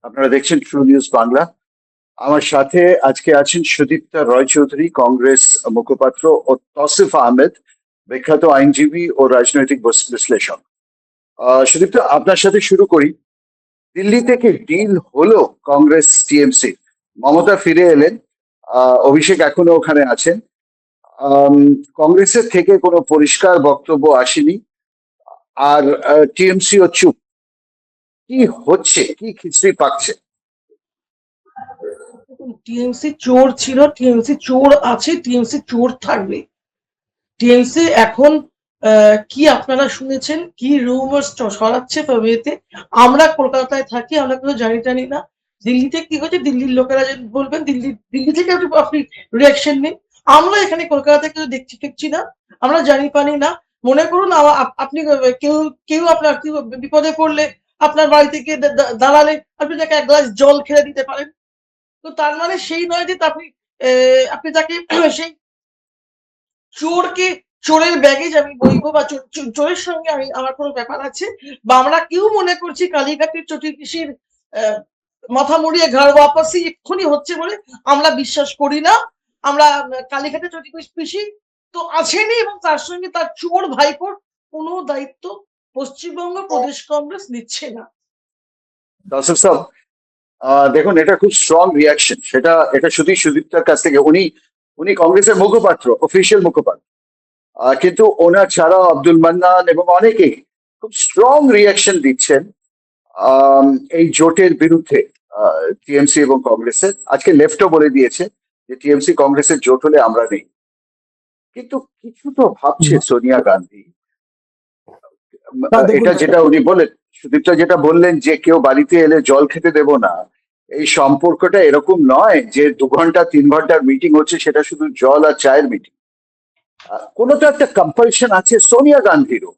আপনারা দেখছেন true news Bangla. আমার সাথে আজকে আছেন সুদীপ্তা রয় চৌধুরী, কংগ্রেস মুখপাত্র, ও তসিফ আহমেদ, বিখ্যাত আইনজীবী ও রাজনৈতিক বিশ্লেষক। সুদীপ্তা, আপনার সাথে শুরু করি। দিল্লি থেকে ডিল হলো কংগ্রেস টিএমসি, মমতা ফিরে এলেন, অভিষেক এখনো ওখানে আছেন। কংগ্রেসের থেকে কোনো পরিষ্কার বক্তব্য আসেনি, আর টিএমসিও চুপ। কি হচ্ছে, কি খিচড়ি পাকছে? টিএমসি চোর ছিল, টিএমসি চোর আছে, টিএমসি চোর থাকবে। টিএমসি এখন কি আপনারা শুনেছেন কি রুমার্স ছড়াচ্ছে ফেব্রুয়ারিতে? আমরা কলকাতায় থাকি, আমরা কোনো জানি না দিল্লিতে কি হচ্ছে। দিল্লির লোকেরা যদি বলবেন, দিল্লি থেকে আপনি রিয়াকশন নিন। আমরা এখানে কলকাতা থেকে দেখছি না, আমরা জানি পানি না। মনে করুন আপনি কেউ কেউ আপনার কি বিপদে পড়লে আপনার বাড়ি থেকে দাঁড়ালে আপনি তাকে এক গ্লাস জল খেলে দিতে পারেন। তো তার মানে সেই নয় যে আপনি আপনি তাকে সেই চোরকে চোরের ব্যাগেজ আমি বইবো, বা চোরের সঙ্গে আমার কোনো ব্যাপার আছে, বা আমরা কেউ মনে করছি কালীঘাটের চটি পিসির মাথা মুড়িয়ে ঘাড় ওয়াপাসি এক্ষুনি হচ্ছে বলে আমরা বিশ্বাস করি না। আমরা কালীঘাটের চটি পিসি তো আছেনই, এবং তার সঙ্গে তার চোর ভাইপোর কোনো দায়িত্ব পশ্চিমবঙ্গ প্রদেশ কংগ্রেস নিচ্ছে না। তসিফ সাহেব, দেখুন, এটা খুব স্ট্রং রিয়াকশন। এটা শুধু সুদীপ্তার কাছ থেকে। উনি উনি কংগ্রেসের মুখপাত্র, অফিসিয়াল মুখপাত্র, কিন্তু ওনার ছাড়া আব্দুল মান্নান এবং অনেকেই খুব স্ট্রং রিয়াকশন দিচ্ছেন এই জোটের বিরুদ্ধে। টিএমসি এবং কংগ্রেসের আজকে লেফটও বলে দিয়েছে যে টিএমসি কংগ্রেসের জোট হলে আমরা নেই। কিন্তু কিছু তো ভাবছে সোনিয়া গান্ধী। এটা যেটা উনি বলেন, সুদীপ্তা যেটা বললেন যে কেউ বাড়িতে এলে জল খেতে দেব না, এই সম্পর্কটা এরকম নয় যে 2 ঘন্টা 3 ঘন্টার মিটিং হচ্ছে, সেটা শুধু জল আর চায়ের মিটিং। কোনো তো একটা কম্পালশন আছে সোনিয়া গান্ধীরও,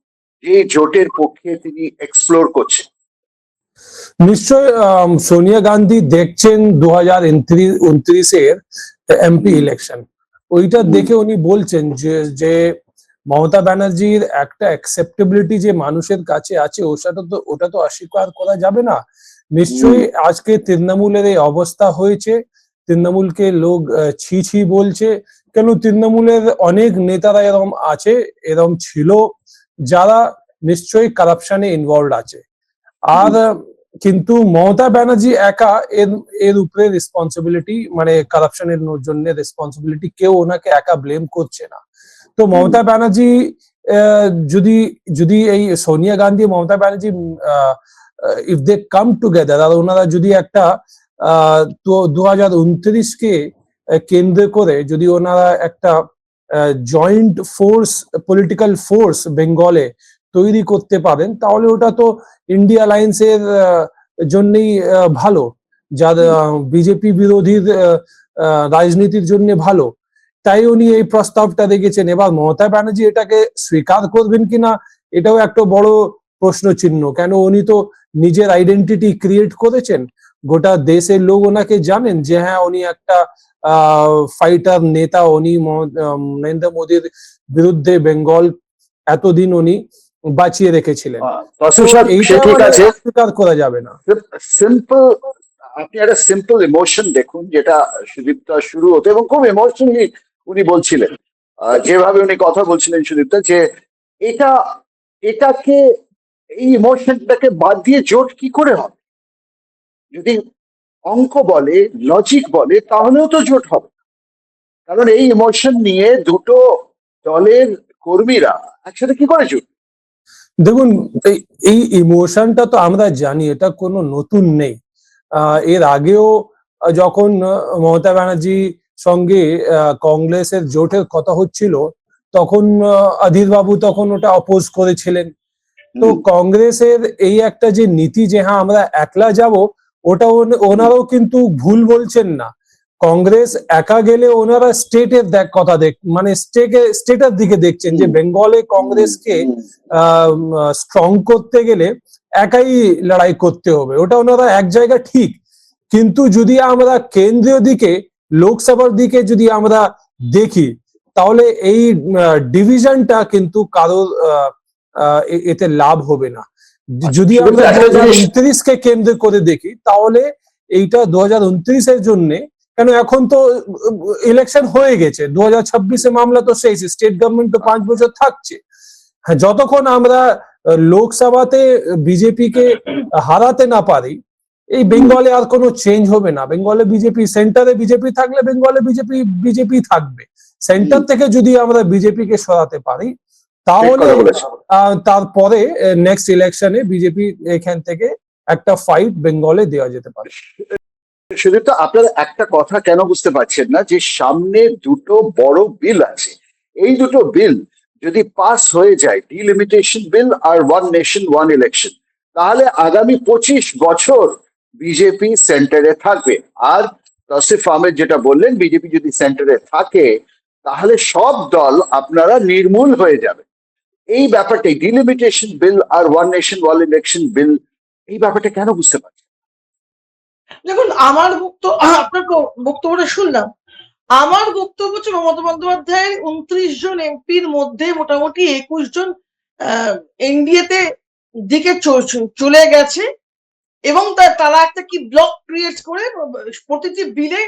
যে জোটের পক্ষে তিনি এক্সপ্লোর করছেন। নিশ্চয় সোনিয়া গান্ধী দেখছেন 2029-এর এমপি ইলেকশন, ওইটা দেখে উনি বলছেন যে মমতা ব্যানার্জির একটা অ্যাকসেপ্টেবিলিটি যে মানুষের কাছে আছে, ওটা তো অস্বীকার করা যাবে না। নিশ্চয়ই আজকে তৃণমূলের এই অবস্থা হয়েছে, তৃণমূলকে লোক ছি ছি বলছে। কেন, তৃণমূলের অনেক নেতারা এরকম আছে, এরকম ছিল, যারা নিশ্চয়ই কারাপশনে ইনভলভ আছে। আর কিন্তু মমতা ব্যানার্জি একা এর উপরে রেসপন্সিবিলিটি, মানে কারাপশনের জন্য রেসপন্সিবিলিটি কেউ ওনাকে একা ব্লেম করছে না। তো মমতা ব্যানার্জি যদি এই Sonia Gandhi Mamata Banerjee if they come together, আর ওনারা যদি একটা 2029-কে কেন্দ্র করে যদি ওনারা একটা জয়েন্ট ফোর্স, পলিটিক্যাল ফোর্স বেঙ্গলে তৈরি করতে পারেন, তাহলে ওটা তো ইন্ডিয়া অ্যালায়েন্সের জন্যই ভালো, যার বিজেপি বিরোধীর রাজনীতির জন্য ভালো। তাই উনি এই প্রস্তাবটা রেখেছেন। এবার মমতা ব্যানার্জি এটাকে স্বীকার করবেন কিনা, এটাও একটা বড় প্রশ্ন চিহ্ন। কেন, উনি তো নিজের আইডেন্টিটি ক্রিয়েট করেছেন, গোটা দেশের লোক ওনাকে জানেন যে হ্যাঁ উনি একটা ফাইটার নেতা। উনি নরেন্দ্র মোদীর বিরুদ্ধে বেঙ্গল এতদিন উনি বাঁচিয়ে রেখেছিলেন। স্বীকার করা যাবে না। সিম্পল, আপনি একটা সিম্পল ইমোশন দেখুন, যেটা সুদীপ্তা শুরু হতো এবং খুব ইমোশনালি উনি বলছিলেন, যেভাবে উনি কথা বলছিলেন সুদীপ্তা, যে এটাকে এই ইমোশনটাকে বাদ দিয়ে জোট কি করে হবে? যদি অঙ্ক বলে, লজিক বলে, তাহলেও তো জোট হবে। কারণ এই ইমোশন নিয়ে দুটো দলের কর্মীরা একসাথে কি করে জোট? দেখুন, এই ইমোশনটা তো আমরা জানি, এটা কোনো নতুন নেই। এর আগেও যখন মমতা ব্যানার্জি সঙ্গে কংগ্রেসের জোটের কথা হচ্ছিল, তখন অধীর বাবু তখন ওটা অপোজ করেছিলেন। তো কংগ্রেসের এই একটা যে নীতি যে হ্যাঁ আমরা একলা যাব, ওটা ওনারাও কিন্তু ভুল বলছেন না। কংগ্রেস একা গেলে ওনারা স্টেটের মানে স্টেটের দিকে দেখছেন যে বেঙ্গলে কংগ্রেসকে স্ট্রং করতে গেলে একাই লড়াই করতে হবে, ওটা ওনারা এক জায়গা ঠিক। কিন্তু যদি আমরা কেন্দ্রীয় দিকে, লোকসভার দিকে যদি আমরা দেখি, তাহলে এই ডিভিশনটা কিন্তু কারোর এতে লাভ হবে না। যদি আমরা শুভেন্দু, একটা জিনিস 2029 কে কেন্দ্র করে দেখি তাহলে এইটা 2029 এর জন্য, কেন এখন তো ইলেকশন হয়ে গেছে, 2026-এ মামলা তো শেষ, স্টেট গভর্নমেন্ট তো 5 বছর থাকছে। হ্যাঁ, যতক্ষণ আমরা লোকসভাতে বিজেপি কে হারাতে না পারি, এই বেঙ্গলে আর কোনো চেঞ্জ হবে না। বেঙ্গলে বিজেপি, সেন্টারে বিজেপি থাকলে বেঙ্গলে বিজেপি থাকবে। সেন্টার থেকে যদি আমরা বিজেপি কে সরাতে পারি ঠিক তাহলে কথা বলেছেন। তারপরে নেক্সট ইলেকশনে বিজেপি এখান থেকে একটা ফাইট বেঙ্গলে দেওয়া যেতে পারে। সুদীপ্ত, আপনারা একটা কথা কেন বুঝতে পারছেন না যে সামনে দুটো বড় বিল আছে, এই দুটো বিল যদি পাস হয়ে যায়, ডিলিমিটেশন বিল আর ওয়ান নেশন ওয়ান ইলেকশন, তাহলে আগামী 25 বছর বিজেপি সেন্টারে থাকবে। আর তসিফ আহমেদ যেটা বললেন, বিজেপি যদি সেন্টারে থাকে তাহলে সব দল আপনারা নির্মূল হয়ে যাবে। এই ব্যাপারটাই, ডিলিমিটেশন বিল আর one nation one election bill, এই ব্যাপারটা কেন বুঝতে পারছেন? দেখুন, আমার আপনার বক্তব্যটা শুনলাম। আমার বক্তব্য হচ্ছে মমতা বন্দ্যোপাধ্যায়ের 29 জন এমপির মধ্যে মোটামুটি 21 জন এনডিএতে দিকে চলে গেছে, এবং তারা একটা কি ব্লক ক্রিয়েট করে প্রতিটি বিলে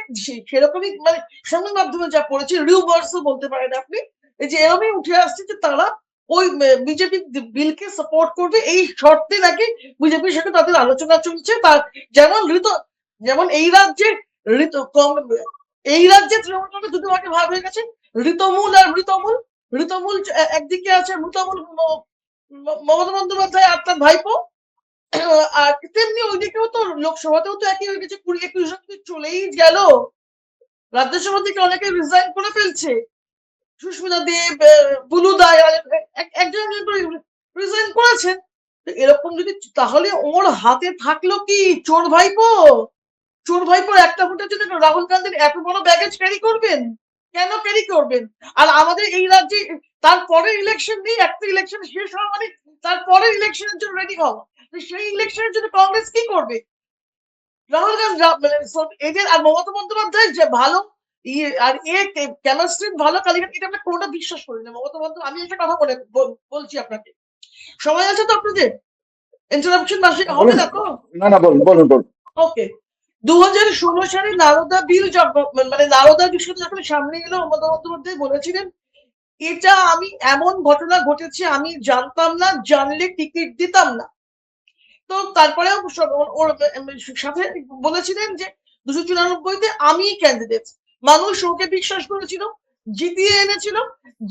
সেরকমই, মানে সংবাদ মাধ্যমে যা পড়েছে, রিউমার্সও বলতে পারেন আপনি, এই যে এরকমই উঠে আসছে যে তারা ওই বিজেপি বিলকে সাপোর্ট করবে এই শর্তে নাকি বিজেপির সাথে তাদের আলোচনা চলছে। তার যেমন এই রাজ্যে তৃণমূল কংগ্রেস দুটো ভাগে ভাগ হয়ে গেছে, ঋতমূল আর মৃতমূল। ঋতমূল একদিকে আছে, মৃতমূল মমতা বন্দ্যোপাধ্যায় আর তার ভাইপো। আর তেমনি ওইদিকেও তো লোকসভাতেও তো একই হয়ে গেছে, 20-21 জন চলেই গেল, রাজ্যসভা থেকে অনেকে রিজাইন করে ফেলছে, সুস্মিতা দেব, বুলু দায় একজন রিজাইন করেছেন। এরকম যদি, তাহলে ওর হাতে থাকলো কি চোর ভাইপো? চোর ভাইপোর একটা ভোটের জন্য রাহুল গান্ধীর এত বড় ব্যাগেজ ক্যারি করবেন? কেন ক্যারি করবেন? আর আমাদের এই রাজ্যে তারপরে ইলেকশন নেই, একটা ইলেকশন শেষ হওয়া মানে তারপরে ইলেকশনের জন্য রেডি হওয়া। সেই ইলেকশনের জন্য কংগ্রেস কি করবে? রাহুল গান্ধী এদের আর মমতা বন্দ্যোপাধ্যায় যে ভালো আর কেমিস্ট্রি ভালো কালিঘাট, এটা আমরা কোনোটা বিশ্বাস করি না। মমতা বন্দ্যোপাধ্যায়, আমি একটা কথা বলছি আপনাকে, সময় আছে তো আপনাদের? ইন্টারাপশন মাসে হবে না তো? না, বলুন বলুন বলুন। ওকে। 2016 সালে নারদা বিল, মানে নারদা বিষয়টা যখন সামনে এলো, মমতা বন্দ্যোপাধ্যায় বলেছিলেন এটা আমি এমন ঘটনা ঘটেছে আমি জানতাম না, জানলে টিকিট দিতাম না। তো তারপরে ওর সাথে বলেছিলেন যে 294-তে আমি ক্যান্ডিডেট, মানুষ ওকে বিশ্বাস করেছিল, জিতিয়ে এনেছিল।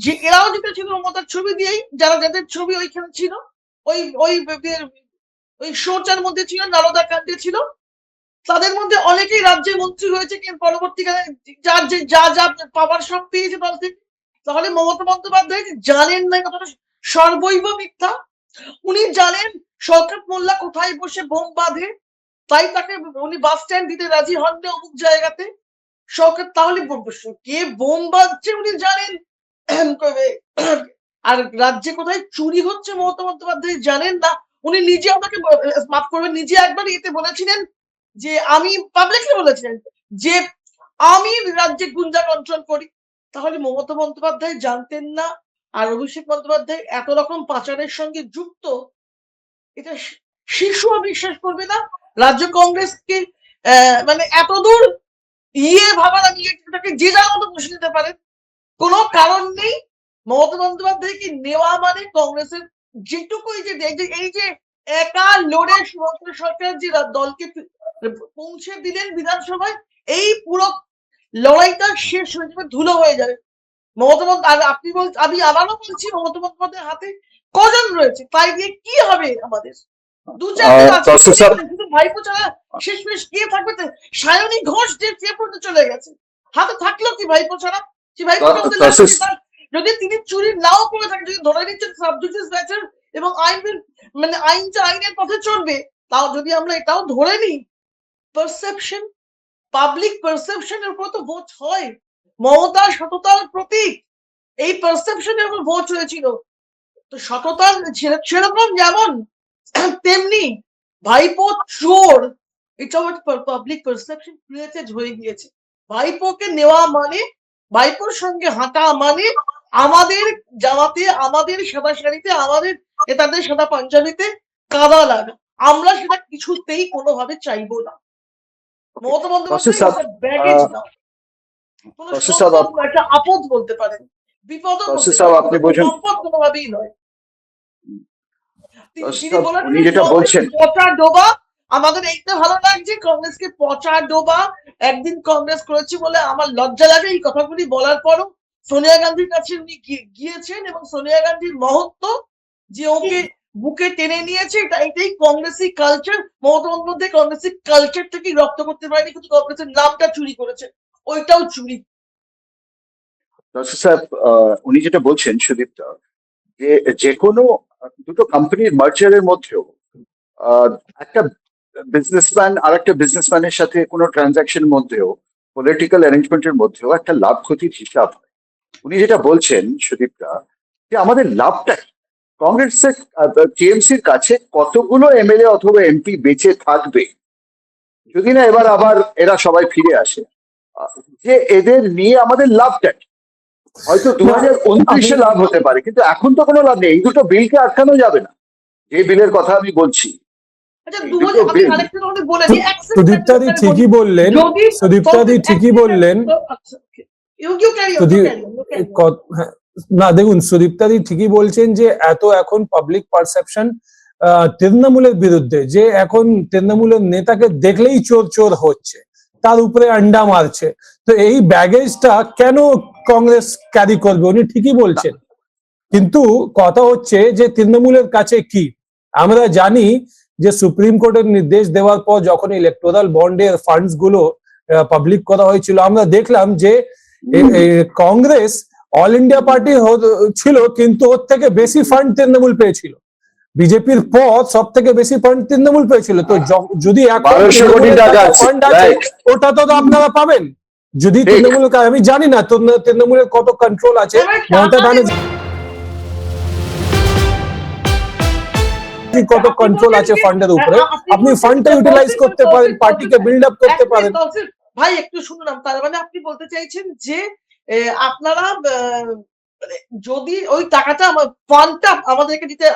যে এরাও জিতেছিল মমতার ছবি দিয়েই, যাদের ছবি ওইখানে ছিল, ওই ওই ওই শোটার মধ্যে ছিল, নারদা কাণ্ডে ছিল, তাদের মধ্যে অনেকেই রাজ্যে মন্ত্রী হয়েছে, কিন্তু পরবর্তীকালে যা যা পাওয়ার সব পেয়েছে দল থেকে। তাহলে মমতা বন্দ্যোপাধ্যায় জানেন না কতটা সর্বৈব মিথ্যা? উনি জানেন শওকত মোল্লা কোথায় বসে বোম বাঁধে, তাই তাকে উনি বাস স্ট্যান্ড দিতে রাজি হন না অমুক জায়গাতে। শওকত তাহলে কে বোম বাঁধছে উনি জানেন। আর রাজ্যে কোথায় চুরি হচ্ছে মমতা বন্দ্যোপাধ্যায় জানেন না। উনি নিজে আমাকে মাফ করবেন, নিজে একবার এতে বলেছিলেন যে আমি পাবলিকলি বলেছিলেন যে আমি রাজ্যে গুন্ডা কন্ট্রোল করি। তাহলে মমতা বন্দ্যোপাধ্যায় জানতেন না আর অভিষেক বন্দ্যোপাধ্যায় এত রকম পাচারের সঙ্গে যুক্ত? এটা শিশুও বিশ্বাস করবে না। রাজ্য কংগ্রেসকে মানে এতদূর ভাবার, আমি এটাকে যে যার মতো বসে নিতে পারেন, কোনো কারণ নেই। মমতা বন্দ্যোপাধ্যায়কে নেওয়া মানে কংগ্রেসের যেটুকু এই যে একা লড়ে সুমন্ত্র সরকার যে দলকে পৌঁছে দিলেন বিধানসভায়, এই পুরো লড়াইটা শেষ হয়ে যাবে, ধুলো হয়ে যাবে। মমতা বন্দ্যোপাধ্যায়, আমি আবারও বলছি, মমতা বন্দ্যোপাধ্যায়ের হাতে কজন রয়েছে, তাই দিয়ে কি হবে আমাদের? দু চারটে শুধু ভাইপো ছাড়া শেষমেশ কে থাকবে? সায়নী ঘোষ যে পর্যন্ত চলে গেছে, হাতে থাকলো কি ভাইপো ছাড়া? সে ভাইপোটা ওদের যদি তিনি চুরি নাও করে থাকেন, যদি ধরে নিচ্ছেন সাবজুডিস ব্যাচের এবং মানে আইনের পথে চলবে, তাও যদি আমরা এটাও ধরে নিই, পারসেপশন, পাবলিক পারসেপশনের উপর তো ভোট হয়। মমতা সততার প্রতীক, এই পারসেপশনের উপর ভোট হয়েছিল। তো সততার সেরকম যেমন, তেমনি ভাইপো চোর, এটা পাবলিক পারসেপশন ক্রিয়েটেড হয়ে গিয়েছে। ভাইপোকে নেওয়া মানে, ভাইপোর সঙ্গে হাঁটা মানে আমাদের জামাতে, আমাদের সাদা শাড়িতে, আমাদের নেতাদের সাদা পাঞ্জাবিতে কাদা লাগা। আমরা সেটা কিছুতেই কোনোভাবে চাইবো না। মমতা বন্দ্যোপাধ্যায় সাহেব, ব্যাগেজ না, কোনো তৌসিফ সাহেব, সম্পদ নয়, একটা আপদ বলতে পারেন, বিপদও তৌসিফ বলতে সাহেব, পারেন, আপনি বোঝেন, সম্পদ কোনোভাবেই নয়। তৌসিফ তিনি সাহেব, বলেছেন উনি যেটা বলছেন, পচা ডোবা। আমাদের এইটা ভালো লাগছে কংগ্রেসকে পচা ডোবা। একদিন কংগ্রেস করেছি বলে আমার লজ্জা লাগে এই কথাগুলি বলার পরও। সোনিয়া গান্ধীর কাছে উনি গিয়েছেন এবং সোনিয়া গান্ধীর মহত্ব যে ওকে বুকে টেনে নিয়েছে, এটাই কংগ্রেসি কালচার। মমতা বন্দ্যোপাধ্যায় কংগ্রেসি কালচার থেকে রপ্ত করতে পারেনি, কিন্তু কংগ্রেসের নামটা চুরি করেছে, ওইটাও চুরি। তৌসিফ সাহেব, উনি যেটা বলছেন সুদীপ্তা, যে যে কোনো দুটো কোম্পানির মার্জারের মধ্যেও আহ, একটা বিজনেসম্যান আর একটা বিজনেসম্যানের সাথে কোনো ট্রানজাকশনের মধ্যেও, পলিটিক্যাল অ্যারেঞ্জমেন্টের মধ্যেও একটা লাভ ক্ষতির হিসাব হয়। উনি যেটা বলছেন সুদীপ্তা, যে আমাদের লাভটা কি? কংগ্রেসের টিএমসির কাছে কতগুলো এমএলএ অথবা এমপি বেঁচে থাকবে যদি না এবার আবার এরা সবাই ফিরে আসে? যে এদের নিয়ে আমাদের লাভটা কি? হয়তো না, 2029-এ লাভ হতে পারে, কিন্তু এখন তো কোনো লাভ নেই। এই দুটো বিলকে আটকানো যাবে না। যে বিলের কথা আমি বলছি, আচ্ছা, এই দু দুটো আমি বিল, আরেকটা তোমাকে বলে দিই, এক সেকেন্ড সুদীপ্তাদি ঠিকই বললেন, যদি সুদীপ্তাদি ঠিকই বললেন। ইউ ক্যারি অন, সুদীপ হ্যাঁ, না দেখুন, সুদীপ্তাদি ঠিকই বলছেন যে এত এখন পাবলিক পারসেপশন তৃণমূলের বিরুদ্ধে, যে এখন তৃণমূলের নেতাকে দেখলেই চোর চোর হচ্ছে, তার উপরে আন্ডা মারছে। তো এই ব্যাগেজটা কেন কংগ্রেস ক্যারি করবে? উনি ঠিকই বলছেন, কিন্তু কথা হচ্ছে যে তৃণমূলের কাছে কি। আমরা জানি যে সুপ্রিম কোর্টের নির্দেশ দেওয়ার পর যখন ইলেকটোরাল বন্ডের ফান্ডস গুলো পাবলিক করা হয়েছিল, আমরা দেখলাম যে কংগ্রেস অল ইন্ডিয়া পার্টি ছিল, কিন্তু ওর থেকে বেশি ফান্ড তৃণমূল পেয়েছিল। বিজেপির পর সব থেকে বেশি ফান্ড তৃণমূল পেয়েছিল। তো যদি 1200 কোটি টাকা ফান্ড আছে, রাইট, ওটা তো আপনারা পাবেন। যদি তৃণমূল, আমি জানি না তৃণমূলের কত কন্ট্রোল আছে, মমতা ব্যানার্জি কত কন্ট্রোল আছে ফান্ডের উপরে, আপনি ফান্ডটা ইউটিলাইজ করতে পারেন, পার্টিকে বিল্ড আপ করতে পারেন। ভাই একটু শুনুন, তার মানে আপনি বলতে চাইছেন যে আপনারা মানে যদি ওই টাকাটা ফান্ডটা আমাদেরকে দিতে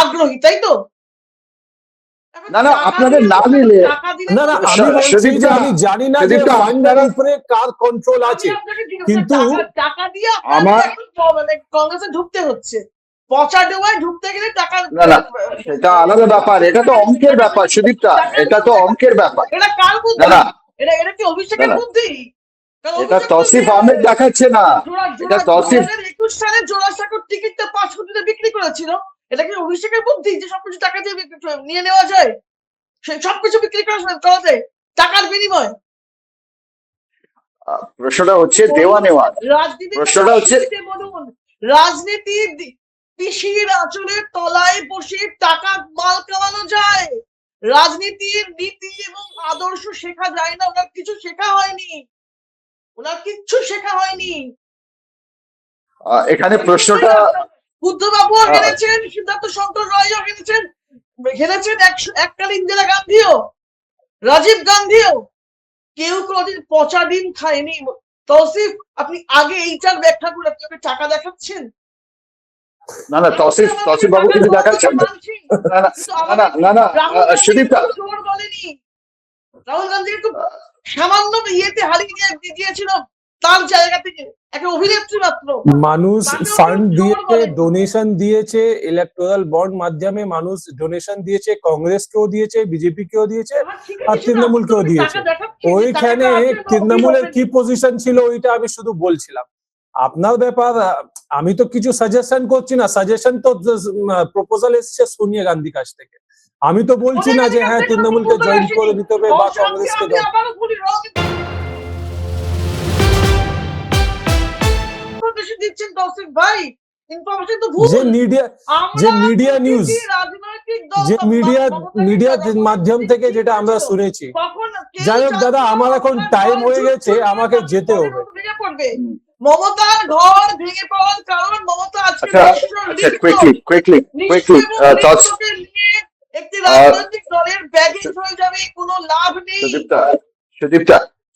আগ্রহী, তাই তো? না না, আপনাদের না নিলে, না না, আমি বলছি যে আমি জানি না যে ফান্ডের উপরে কার কন্ট্রোল আছে, কিন্তু টাকা দিয়ে আমার, মানে কংগ্রেসে ঢুকতে হচ্ছে। পচা ডোবায় ঢুকতে গেলে টাকা, না না, সেটা আলাদা ব্যাপার। এটা তো অঙ্কের ব্যাপার সুদীপ্তা, এটা তো অঙ্কের ব্যাপার। এটা কার বুদ্ধি? না না, এটা কি অভিষেকের বুদ্ধি? এটা তৌসিফ আহমেদ দেখাচ্ছে না, এটা তৌসিফ। 2021 সালে জোড়াসাঁকোর টিকিটটা 5 কোটিতে বিক্রি করেছিল। এটা কি অভিষেকের বুদ্ধি যে সবকিছু টাকা দিয়ে নিয়ে নেওয়া যায়? সবকিছু বিক্রি করা যায় টাকার বিনিময়? প্রশ্নটা হচ্ছে দেওয়া নেওয়া, প্রশ্নটা হচ্ছে রাজনীতি পিসির আঁচলের তলায় বসে টাকা মাল কামানো যায়। রাজনীতির নীতি এবং আদর্শ শেখা যায় না। ওনার কিছু শেখা হয়নি, ওনার কিচ্ছু শেখা হয়নি। এখানে প্রশ্নটা, বুদ্ধবাবুও হেরেছেন, সিদ্ধার্থ শঙ্কর রায়ও হেরেছেন, হেরেছেন এককালে ইন্দিরা গান্ধীও, রাজীব গান্ধীও। কেউ কোনোদিন পচা ডিম খায়নি। তৌসিফ, আপনি আগে এইটার ব্যাখ্যা করে আপনি ওকে টাকা দেখাচ্ছেন। না না, তৌসিফ বাবু কিন্তু দেখাচ্ছেন না না না না, সুদীপ্তা, চোর বলেনি। রাহুল গান্ধী একটু সামান্য ইয়েতে হারিয়ে দিয়েছিল তার জায়গা থেকে, একটা অভিনেত্রী মাত্র। মানুষ ফান্ড দিয়েছে, ডোনেশন দিয়েছে, ইলেকটোরাল বন্ড মাধ্যমে মানুষ ডোনেশন দিয়েছে, কংগ্রেসকেও দিয়েছে, বিজেপি কেও দিয়েছে, আর তৃণমূলকেও দিয়েছে। ওইখানে তৃণমূলের কি পজিশন ছিল ওইটা আমি শুধু বলছিলাম। আপনার ব্যাপার, আমি তো কিছু সাজেশন করছি না, সাজেশন তো প্রপোজাল এসছে সোনিয়া গান্ধী কাছ থেকে। আমি তো বলছি না যে হ্যাঁ তৃণমূলকে জয়েন করে দিতে হবে বা কংগ্রেসকে জয়েন। দিচ্ছেন তৌসিফ ভাই, ইনফরমেশন তো ভুল। যে মিডিয়া নিউজ, যে মিডিয়া মাধ্যম থেকে যেটা আমরা শুনেছি। যাই হোক দাদা, আমার এখন টাইম হয়ে গেছে, আমাকে যেতে হবে। মমতার ঘর ভেঙে পড়ার কারণ মমতা আজকে একটি রাজনৈতিক দলের ব্যাগেজ হয়ে যাবে, কোনো লাভ নেই।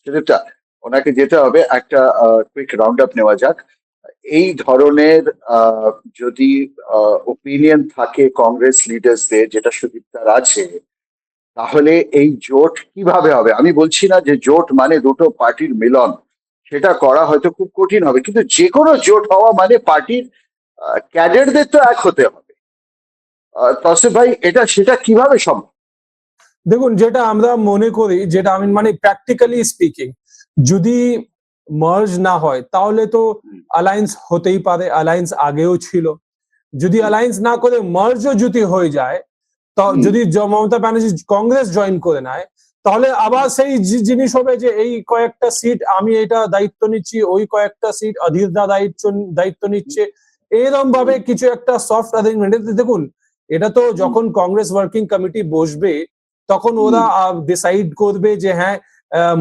সুদীপ্তা, ওনাকে যেতে হবে, একটা কুইক রাউন্ড আপ নেওয়া যাক। এই ধরনের যদি ওপিনিয়ন থাকে কংগ্রেস লিডার্সদের, যেটা সুদীপ্তার আছে, তাহলে এই জোট কিভাবে হবে? আমি বলছি না যে জোট মানে দুটো পার্টির মিলন, সেটা করা হয়তো খুব কঠিন হবে, কিন্তু যে কোনো জোট হওয়া মানে পার্টির ক্যাডারদের তো এক হতে হবে। তসিফ ভাই, সেটা কিভাবে সম্ভব? দেখুন, যেটা আমরা মনে করি, যেটা আমি মানে প্র্যাকটিক্যালি স্পিকিং, যদি মার্জ না হয় তাহলে তো অ্যালায়েন্স হতেই পারে, অ্যালায়েন্স আগেও ছিল। যদি অ্যালায়েন্স না করে মার্জও যদি হয়ে যায়, যদি মমতা ব্যানার্জি কংগ্রেস জয়েন করে নেয়, তাহলে আবার সেই জিনিস হবে যে এই কয়েকটা সিট আমি এটা দায়িত্ব নিচ্ছি, ওই কয়েকটা সিট অধীরদা দায়িত্ব নিচ্ছে, এরকম ভাবে কিছু একটা সফট অ্যারেঞ্জমেন্ট। দেখুন, এটা তো যখন কংগ্রেস ওয়ার্কিং কমিটি বসবে তখন ওরা ডিসাইড করবে যে হ্যাঁ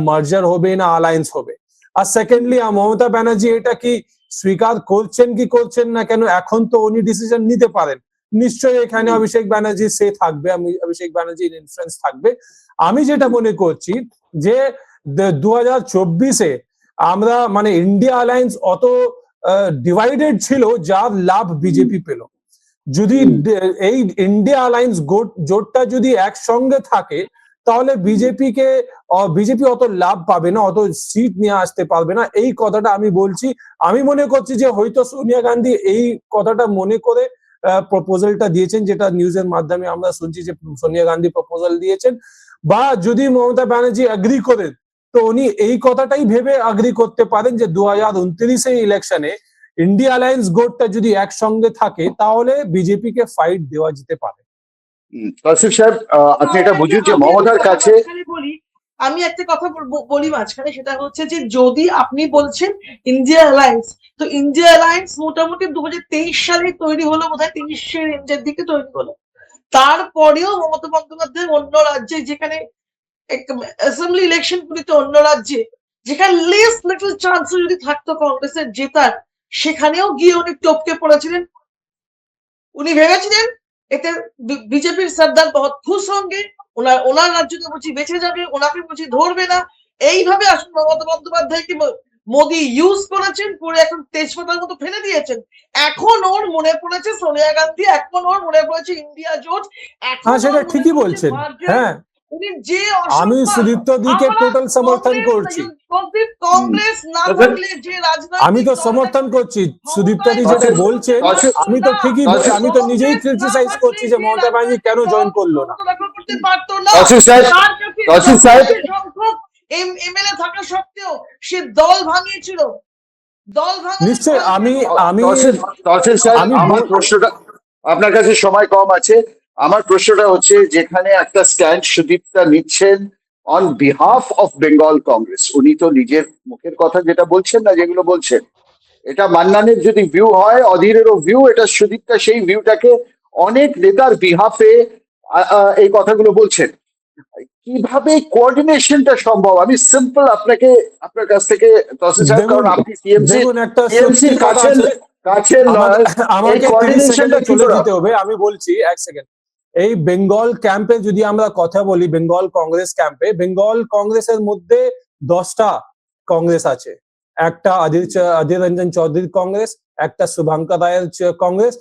মার্জার হবে না অ্যালায়েন্স হবে। আর সেকেন্ডলি মমতা ব্যানার্জি এটা কি স্বীকার করছেন কি করছেন না কেন, এখন তো উনি ডিসিশন নিতে পারেন। নিশ্চয়ই এখানে অভিষেক ব্যানার্জি সে থাকবে, অভিষেক ব্যানার্জির ইনফ্লুয়েন্স থাকবে। আমি যেটা মনে করছি যে 2024-এ আমরা মানে ইন্ডিয়া অ্যালায়েন্স অত ডিভাইডেড ছিল যার লাভ বিজেপি পেল। যদি এই ইন্ডিয়া অ্যালায়েন্স জোটটা যদি একসঙ্গে থাকে তাহলে বিজেপি অত লাভ পাবে না, অত সিট নিয়ে আসতে পারবে না, এই কথাটা আমি বলছি। আমি মনে করছি যে হয়তো সোনিয়া গান্ধী এই কথাটা মনে করে প্রপোজালটা দিয়েছেন, যেটা নিউজের মাধ্যমে আমরা শুনছি যে সোনিয়া গান্ধী প্রপোজাল দিয়েছেন। বা যদি মমতা ব্যানার্জি এগ্রি করেন তো উনি এই কথাটাই ভেবে এগ্রি করতে পারেন যে 2029-এর ইলেকশনে ইন্ডিয়া অ্যালায়েন্স জোটটা যদি একসঙ্গে থাকে তাহলে বিজেপি কে ফাইট দেওয়া যেতে পারে। তসিফ সাহেব, আপনি এটা বুঝুন যে মমতার কাছে আমি একটা কথা বলি মাঝখানে, সেটা হচ্ছে যে যদি আপনি বলছেন ইন্ডিয়া অ্যালায়েন্স, তো ইন্ডিয়া অ্যালায়েন্স মোটামুটি 2023 সালে তৈরি হলো, বোধহয় 30-এর এন্ডের দিকে তৈরি হলো। তারপরেও মমতা বন্দ্যোপাধ্যায় অন্য রাজ্যে, যেখানে অ্যাসেম্বলি ইলেকশন গুলিতে অন্য রাজ্যে যেখানে লিস্ট লিটল চান্স যদি থাকতো কংগ্রেসের জেতার, সেখানেও গিয়ে উনি টপকে পড়েছিলেন। উনি ভেবেছিলেন এতে বিজেপির সর্দার বহুত খুশ হঙ্গে, ওনার রাজ্যকে বুঝি বেঁচে যাবে, ওনাকে বুঝি ধরবে না। এইভাবে আসুন মমতা বন্দ্যোপাধ্যায়কে মোদী ইউজ করেছেন, করে এখন তেজপাতার মতো ফেলে দিয়েছেন। এখন ওর মনে পড়েছে সোনিয়া গান্ধী, এখন ওর মনে পড়েছে ইন্ডিয়া জোট। হ্যাঁ, সেটা ঠিকই বলছেন। হ্যাঁ, উনি যে আমি সুদীপ্ত দিকে টোটাল সমর্থন করছি। কংগ্রেস না থাকলে যে রাজনৈতিক, আমি তো সমর্থন করছি সুদীপ্ত দি যেটা বলছেন, আমি তো ঠিকই বলছি, আমি তো নিজেই ক্রিটিসাইজ করছি যে মমতা ব্যানার্জি কেন জয়েন করলো না। করতে পারতো না। এমএলএ থাকা সত্ত্বেও সে দল ভাঙিয়েছিল, নিশ্চয়। আমি আমার প্রশ্নটা, আপনার কাছে সময় কম আছে, আমার প্রশ্নটা হচ্ছে যেখানে একটা স্ট্যান্ড সুদীপ্তা নিচ্ছেন on behalf of Bengal Congress, উনি তো নিজের মুখের কথা যেটা বলছেন না, যেগুলো বলছেন, এটা মান্নানের যদি ভিউ হয়, অধীরেরও ভিউ, এটা সুদীপ্তা সেই ভিউটাকে অনেক নেতার বিহাফে এই কথাগুলো বলছেন। কিভাবে কোঅর্ডিনেশনটা সম্ভব? আমি সিম্পল আপনার কাছ থেকে তসিফ সাহেব, কারণ আপনি টিএমসি কাছের আমাকে 30 সেকেন্ডে চলে যেতে হবে, আমি বলছি এক সেকেন্ড। এই বেঙ্গল ক্যাম্পে যদি আমরা কথা বলি, বেঙ্গল কংগ্রেস ক্যাম্পে, বেঙ্গল কংগ্রেসের মধ্যে 10টা কংগ্রেস আছে। একটা অধীর রঞ্জন চৌধুরীর কংগ্রেস, একটা শুভঙ্কর রায়ের কংগ্রেস,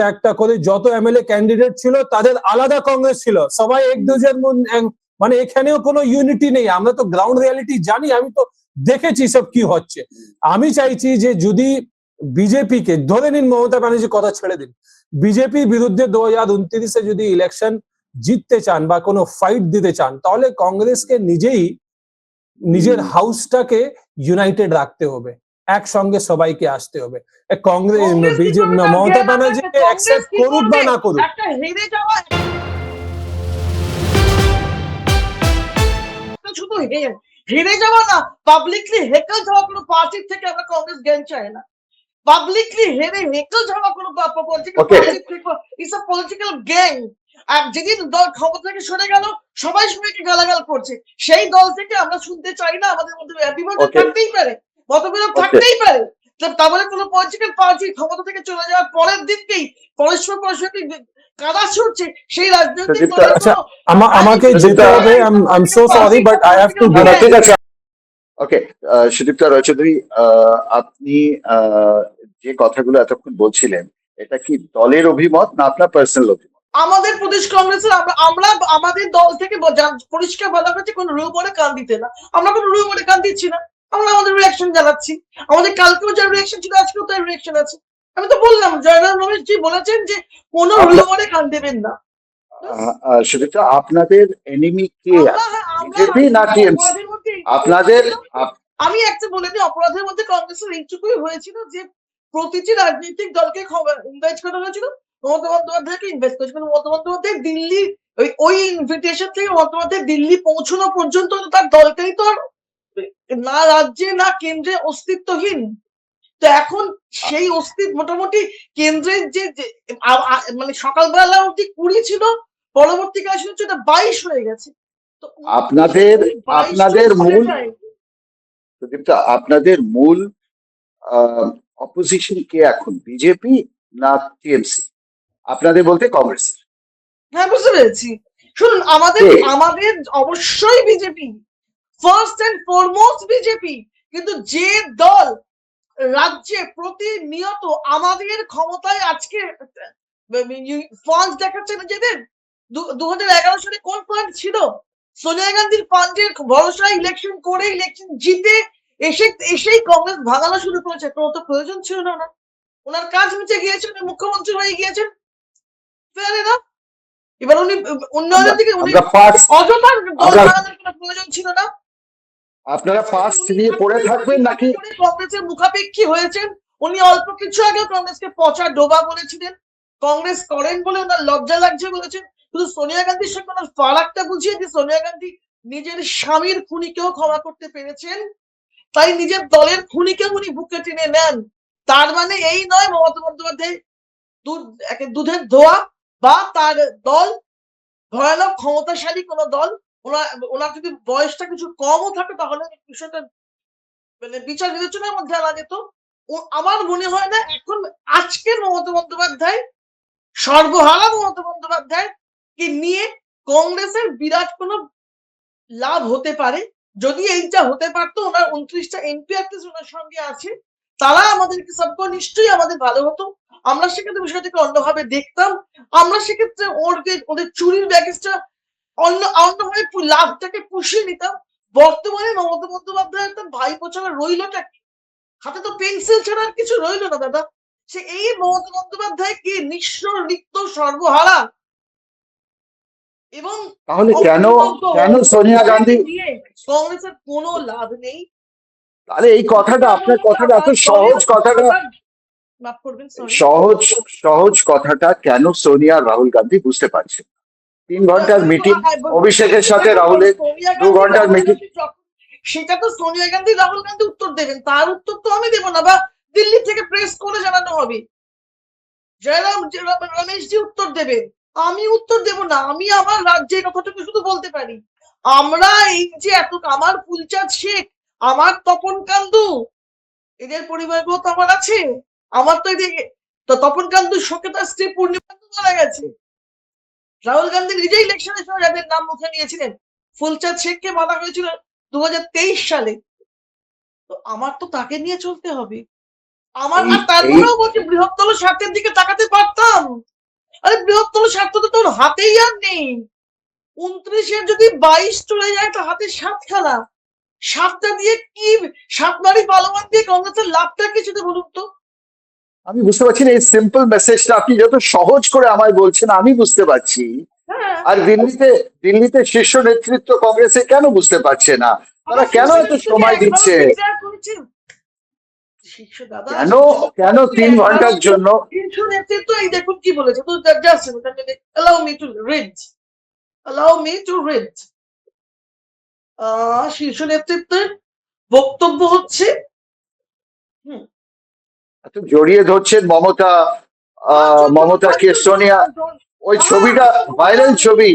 একটা করে যত এমএলএ ক্যান্ডিডেট ছিল তাদের আলাদা কংগ্রেস ছিল, সবাই এক দুজের মানে এখানেও কোনো ইউনিটি নেই। আমরা তো গ্রাউন্ড রিয়ালিটি জানি, আমি তো দেখেছি সব কি হচ্ছে। আমি চাইছি যে যদি বিজেপিকে ধরে নিন, মমতা ব্যানার্জির কথা ছেড়ে দিন, বিজেপির বিরুদ্ধে 2029-এ যদি ইলেকশন জিততে চান বা কোনো ফাইট দিতে চান, তাহলে কংগ্রেসকে নিজের হাউসটাকে ইউনাইটেড রাখতে হবে, একসঙ্গে সবাইকে আসতে হবে। কংগ্রেস বিজেপি মমতা ব্যানার্জিকে অ্যাকসেপ্ট করুক বা না করুক, শুধু হেরে যাওয়া না, পাবলিকলি হেকল যাওয়া কোনো পার্টির থেকে আমরা কংগ্রেস জ্ঞান চাই না। পাবলিকলি হেকল যাওয়া কোনো পলিটিক্যাল পার্টির থেকে ইটস আ পলিটিক্যাল গেম। আর যেদিন দল ক্ষমতা থেকে সরে গেল, সবাই সবাইকে গালাগাল করছে, সেই দল থেকে আমরা শুনতে চাই না। আমাদের মধ্যে বিভেদ থাকতেই পারে, মতবিরোধ থাকতেই পারে, তারপরে কোনো পলিটিক্যাল পার্টি ক্ষমতা থেকে চলে যাওয়ার পরের দিনকেই পরস্পর কাদা ছুটছে, সেই রাজনৈতিক আমাকে যেতে হবে। I am so sorry but I have to go. Okay, Sudipta Roychowdhury, আপনি যে কথাগুলো এতক্ষণ বলছিলেন, এটা কি দলের অভিমত না আপনার পার্সোনাল অভিমত? আমাদের প্রদেশ কংগ্রেসের আমরা আমাদের দল থেকে পরিষ্কার বলা হয়েছে কোনো রুমরে কান দিতে না। আমরা কোনো রুমরে কান দিচ্ছি না, আমরা আমাদের রিয়াকশন জানাচ্ছি। আমাদের কালকেও যা রিয়াকশন ছিল আজকেও তার রিয়াকশন আছে। আমি তো বললাম জয়রাম রমেশ জি বলেছেন যে কোনো রুমরে কান দেবেন না। সুদীপ্তা, আপনাদের এনিমি কে আমরা আছে, আমরা বিজেপি না টিএমসি? অপরাধের মধ্যে আপনাদের আমি একটা বলে দিই, অপরাধের মধ্যে কংগ্রেসের এইটুকুই হয়েছিল যে প্রতিটি রাজনৈতিক দলকে ইনভাইট করা হয়েছিল, মমতা বন্দ্যোপাধ্যায়কে ইনভাইট করেছিল, কিন্তু মমতা বন্দ্যোপাধ্যায় দিল্লি ওই ইনভিটেশন থেকে মমতা বন্দ্যোপাধ্যায় দিল্লি পৌঁছানো পর্যন্ত তার দলটাই তো আর না রাজ্যে না কেন্দ্রে অস্তিত্বহীন। তো এখন সেই অস্তিত্ব মোটামুটি কেন্দ্রের যে মানে সকালবেলা অব্দি 20 ছিল, পরবর্তীকালে শুনছি এটা 22 হয়ে গেছে। তো আপনাদের 22 মূল সুদীপ্তা, আপনাদের মূল অপোজিশন কে এখন, বিজেপি না টিএমসি? আপনাদের বলতে কংগ্রেসের। হ্যাঁ, বুঝতে পেরেছি। শুনুন, আমাদের কে? আমাদের অবশ্যই BJP, first and foremost BJP. কিন্তু যে দল রাজ্যে প্রতিনিয়ত আমাদের ক্ষমতায় আজকে ফান্ড দেখাচ্ছে নিজেদের, 2011 সালে কোন ফান্ড ছিল? সোনিয়া গান্ধীর ফান্ডের ভরসায় ইলেকশন করে ইলেকশন জিতে এসেই কংগ্রেস ভাঙানো শুরু করেছে। কোনো তো প্রয়োজন ছিল না ওনার, ওনার কাজ মিটে গিয়েছেন, মুখ্যমন্ত্রী হয়ে গিয়েছেন, ফেয়ার এনাফ। এবার উনি উন্নয়নের দিকে উনি আমরা পার্স অযথা দল আমরা ভাঙানোর কোনো প্রয়োজন ছিল না। আপনারা পার্স নিয়ে পড়ে থাকবেন নাকি? কংগ্রেসের মুখাপেক্ষী হয়েছেন। উনি অল্প কিছু আগে কংগ্রেসকে পচা ডোবা বলেছিলেন, কংগ্রেস করেন বলে ওনার লজ্জা লাগছে বলেছেন। শুধু সোনিয়া গান্ধীর সঙ্গে ওনার ফারাকটা বুঝিয়ে যে সোনিয়া গান্ধী নিজের স্বামীর খুনিকেও ক্ষমা করতে পেরেছেন, তাই নিজের দলের খুনিকে উনি বুকে টেনে নেন। তার মানে এই নয় মমতা বন্দ্যোপাধ্যায় দুধের ধোয়া বা তার দল ভয়ানক ক্ষমতাশালী কোন দল। ওনার যদি বয়সটা কিছু কমও থাকে তাহলে বিষয়টা মানে বিচার বিবেচনার মধ্যে আনা যেত। আমার মনে হয় না এখন আজকের মমতা বন্দ্যোপাধ্যায়, সর্বহারা মমতা বন্দ্যোপাধ্যায় কে নিয়ে কংগ্রেসের বিরাট কোনো লাভ হতে পারে। যদি এইটা হতে পারতো, ওনার 29টা এমপি ওনার সঙ্গে আছে, তারা আমাদেরকে সবকো নিশ্চয়ই আমাদের ভালো হতো। আমরা সেক্ষেত্রে বিষয়টাকে অন্যভাবে দেখতাম। আমরা সেক্ষেত্রে ওদের চুরির ব্যাগেজটা অন্যভাবে লাভটাকে পুষিয়ে নিতাম। বর্তমানে মমতা বন্দ্যোপাধ্যায় তার ভাইপো ছাড়া রইলটা কি? হাতে তো পেন্সিল ছাড়া আর কিছু রইল না দাদা। সে এই মমতা বন্দ্যোপাধ্যায় কি নিঃস্ব রিক্ত সর্বহারা এবং তাহলে কেন সোনিয়া গান্ধী? কংগ্রেসের কোনো লাভ নেই। তাহলে এই কথাটা, আপনার কথাটা এত সহজ কথাটা, মাফ করবেন, সরি। সহজ কথাটা কেন সোনিয়া আর রাহুল গান্ধী বুঝতে পারছেন? 3 ঘন্টার মিটিং অভিষেকের সাথে রাহুলের, 2 ঘন্টার মিটিং। সেটা তো সোনিয়া গান্ধী রাহুল গান্ধী উত্তর দেবেন, তার উত্তর তো আমি দেবো না, বা দিল্লি থেকে প্রেস করে জানানো হবে। জয়রাম রমেশ জি উত্তর দেবেন, আমি উত্তর দেব না। আমি আমার রাজ্যের কথাটুকু শুধু বলতে পারি। আমরা এই যে আমার ফুলচাঁদ শেখ, আমার তপন কান্দু, এদের পরিবারগুলো তো আমার আছে। আমার তো এদিকে তো তপন কান্দুর শোকে তার স্ত্রী পূর্ণিমা মারা গেছে। রাহুল গান্ধী নিজেই ইলেকশনের সময় যাদের নাম মুখে নিয়েছিলেন, ফুলচাঁদ শেখকে মারা হয়েছিল 2023 সালে। তো আমার তো তাকে নিয়ে চলতে হবে। আমার আর তারপরেও বলছি বৃহত্তর স্বার্থের দিকে তাকাতে পারতাম। আরে বৃহত্তর স্বার্থ তো তোর হাতেই আর নেই। 29-এর যদি 22 চলে যায় তো হাতে 7 খেলা। 7টা দিয়ে কি 7 বাড়ি পালোয়ান দিয়ে কংগ্রেসের লাভটা কি সেটা বলুন তো। আমি বুঝতে পারছি না, এই সিম্পল মেসেজটা আপনি যত সহজ করে আমায় বলছেন আমি বুঝতে পারছি। আর দিল্লিতে শীর্ষ নেতৃত্ব কংগ্রেসে কেন বুঝতে পারছে না? তারা কেন এত সময় দিচ্ছে? কেন 3 ঘন্টার জন্য? শীর্ষ নেতৃত্ব এই দেখুন কি বলেছে, তো allow me to read. শীর্ষ নেতৃত্বের বক্তব্য হচ্ছে, জড়িয়ে ধরছেন মমতাকে সোনিয়া, ওই ছবিটা ভাইরাল ছবি।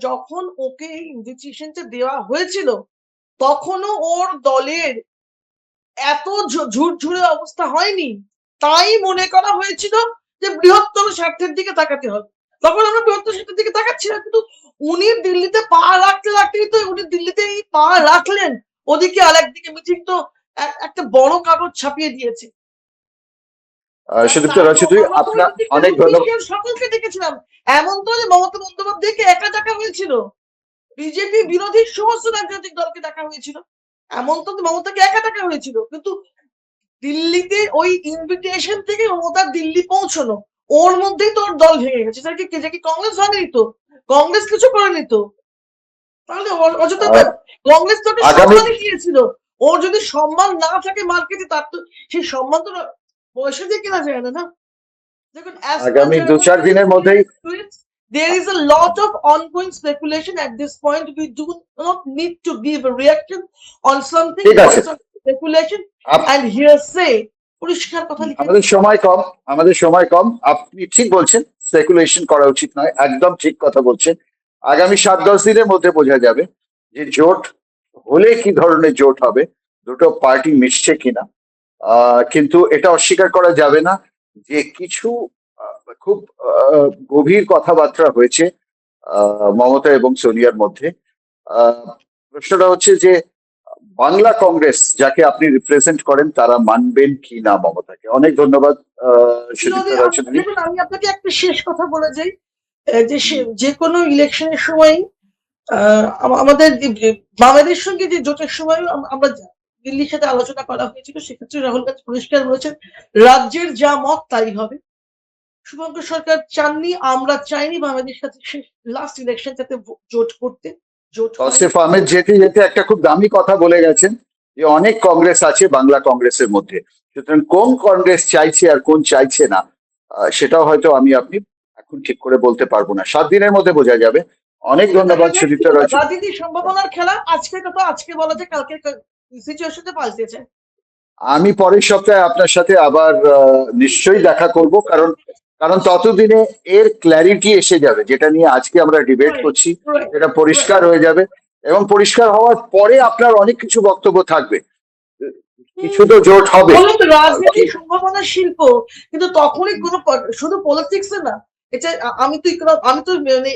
যখন ওকে ইনভিটেশনটা দেওয়া হয়েছিল তখনও ওর দলের এত ঝুরঝুরে অবস্থা হয়নি, তাই মনে করা হয়েছিল যে বৃহত্তর স্বার্থের দিকে তাকাতে হবে। তখন আমরা বৃহত্তর স্বার্থের দিকে তাকাচ্ছি না, কিন্তু উনি দিল্লিতে পা রাখতে রাখতেই তো উনি দিল্লিতেই পা রাখলেন, ওদিকে আর একদিকে মিছিল তো একটা বড় কাগজ ছাপিয়ে দিয়েছে। সুদীপ্ত তার রচিত, আপনার অনেক ধন্যবাদ। সকলকে দেখেছিলাম, এমন তো যে মমতা বন্দ্যোপাধ্যায়কে একা ডাকা হয়েছিল, বিজেপি বিরোধী সমস্ত রাজনৈতিক দলকে ডাকা হয়েছিল, এমন তো মমতাকে একা ডাকা হয়েছিল, কিন্তু দিল্লিতে ওই ইনভিটেশন থেকে মমতা দিল্লি পৌঁছানো, ওর মধ্যেই তো ওর দল ভেঙে গেছে। স্যার কি কংগ্রেস ভাঙেনি তো, কংগ্রেস কিছু করেনি তো, তাহলে অযথা কংগ্রেস তোকে আগামী সম্মানই দিয়েছিল। ওর যদি সম্মান না থাকে মার্কেটে, তার তো সেই সম্মান তো পয়সা দিয়ে কেনা যায় না। দেখুন, as per আগামী দু চার journalism দিনের মধ্যেই there is a lot of ongoing speculation at this point. We do not need to give a reaction on something ঠিক আছে। based on speculation up- and hearsay. পরিষ্কার কথা লিখে আমাদের সময় কম, আপনি ঠিক বলছেন, স্পেকুলেশন করা উচিত নয়, একদম ঠিক কথা বলছেন। আগামী 7-10 দিনের মধ্যে বোঝা যাবে যে জোট হলে কি ধরনের জোট হবে, দুটো পার্টি মিশছে কিনা। কিন্তু এটা অস্বীকার করা যাবে না যে কিছু খুব গভীর কথাবার্তা হয়েছে মমতা এবং সোনিয়ার মধ্যে। প্রশ্নটা হচ্ছে যে বাংলা কংগ্রেস যাকে আপনি রিপ্রেজেন্ট করেন তারা মানবেন কি না মমতাকে। অনেক ধন্যবাদ সুদীপ্ত রচনী। দেখুন, আমি আপনাকে একটা শেষ কথা বলে যাই, যে যে কোনো ইলেকশনের সময় আমাদের বাংলাদেশের সঙ্গে যে জোটের সময় আমরা দিল্লির সাথে আলোচনা করা হয়েছিল, সেক্ষেত্রে রাহুল গান্ধী পরিষ্কার বলেছেন রাজ্যের যা মত তাই হবে। শুভঙ্কর সরকার চাননি, আমরা চাইনি বাংলাদেশের সাথে লাস্ট ইলেকশন যাতে জোট করতে। তৌসিফ আহমেদ যেতে যেতে একটা খুব দামি কথা বলে গেছেন যে অনেক কংগ্রেস আছে বাংলা কংগ্রেসের মধ্যে, সুতরাং কোন কংগ্রেস চাইছে আর কোন চাইছে না সেটাও হয়তো আপনি এখন ঠিক করে বলতে পারবো না, 7 দিনের মধ্যে বোঝা যাবে। অনেক ধন্যবাদ সুদীপ্ত রচনী। রাজনীতির সম্ভাবনার খেলা, আজকে কথা আজকে বলা যায়, কালকে সিচুয়েশনে পাল্টেছে। আমি পরের সপ্তাহে আপনার সাথে আবার নিশ্চয়ই দেখা করব, কারণ ততদিনে এর ক্ল্যারিটি এসে যাবে, যেটা নিয়ে আজকে আমরা ডিবেট করছি এটা পরিষ্কার হয়ে যাবে, এবং পরিষ্কার হওয়ার পরে আপনার অনেক কিছু বক্তব্য থাকবে, কিছু তো জোট হবে। রাজনীতির সম্ভাবনা শিল্প, কিন্তু তখনই কোনো শুধু পলিটিক্স না, এটা আমি তো মানে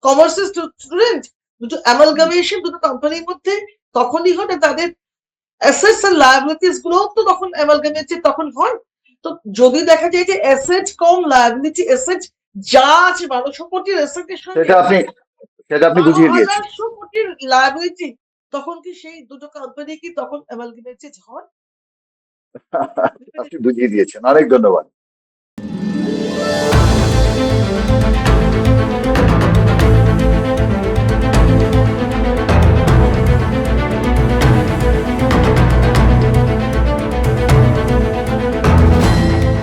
কমার্সের স্টুডেন্ট, দুটো অ্যামালগামেশন দুটো কোম্পানির মধ্যে তখনই ঘটে, তাদের অ্যাসেটস এন্ড লায়াবিলিটিস গুলো তো তখন অ্যামালগামেটেড তখন হয়। তো যদি দেখা যায় যে অ্যাসেট কম লায়াবিলিটি, অ্যাসেট যা আছে 1200 কোটির অ্যাসেটের সঙ্গে সেটা আপনি বুঝিয়ে দিয়েছেন। 1200 কোটির লায়াবিলিটি, তখন কি সেই দুটো কোম্পানি কি তখন অ্যামালগামেটেড হয়? আপনি বুঝিয়ে দিয়েছেন, অনেক ধন্যবাদ।